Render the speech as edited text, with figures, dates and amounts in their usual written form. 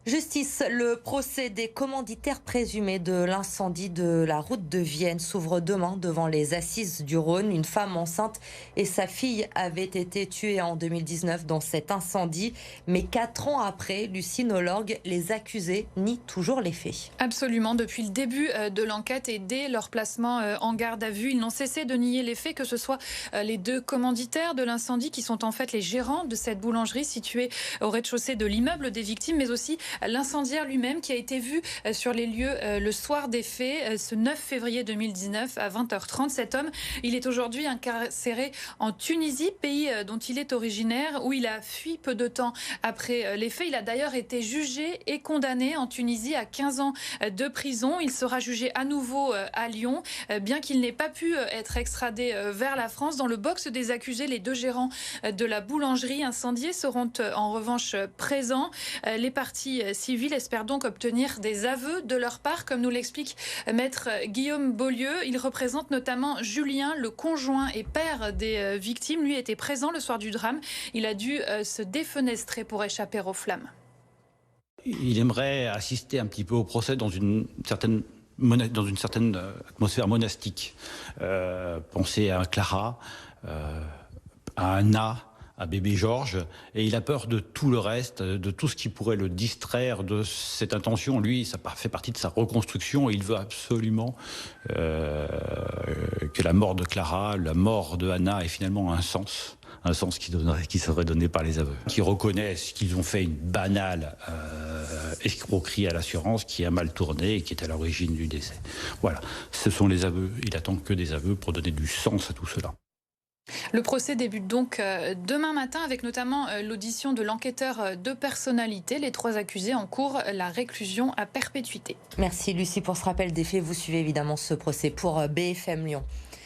Justice, le procès des commanditaires présumés de l'incendie de la route de Vienne s'ouvre demain devant les assises du Rhône. Une femme enceinte et sa fille avaient été tuées en 2019 dans cet incendie. Mais 4 ans après, Lucie Nolorgue, les accusés nient toujours les faits. Absolument. Depuis le début de l'enquête et dès leur placement en garde à vue, ils n'ont cessé de nier les faits, que ce soit les deux commanditaires de l'incendie qui sont en fait les gérants de cette boulangerie située au rez-de-chaussée de l'immeuble des victimes, mais aussi l'incendiaire lui-même qui a été vu sur les lieux le soir des faits, ce 9 février 2019 à 20h30. Cet homme, il est aujourd'hui incarcéré en Tunisie, pays dont il est originaire, où il a fui peu de temps après les faits. Il a d'ailleurs été jugé et condamné en Tunisie à 15 ans de prison. Il sera jugé à nouveau à Lyon, bien qu'il n'ait pas pu être extradé vers la France. Dans le box des accusés, les deux gérants de la boulangerie incendiée seront en revanche présents. Les parties civiles espèrent donc obtenir des aveux de leur part, comme nous l'explique maître Guillaume Beaulieu. Il représente notamment Julien, le conjoint et père des victimes. Lui était présent le soir du drame. Il a dû se défenestrer pour échapper aux flammes. Il aimerait assister un petit peu au procès dans une certaine atmosphère monastique. Penser à Clara, à Anna, à bébé Georges, et il a peur de tout le reste, de tout ce qui pourrait le distraire de cette intention. Lui, ça fait partie de sa reconstruction, et il veut absolument que la mort de Clara, la mort de Anna ait finalement un sens qui serait donné par les aveux, qui reconnaissent qu'ils ont fait une banale escroquerie à l'assurance qui a mal tourné et qui est à l'origine du décès. Voilà, ce sont les aveux. Il attend que des aveux pour donner du sens à tout cela. Le procès débute donc demain matin avec notamment l'audition de l'enquêteur de personnalité. Les 3 accusés encourent la réclusion à perpétuité. Merci Lucie pour ce rappel des faits. Vous suivez évidemment ce procès pour BFM Lyon.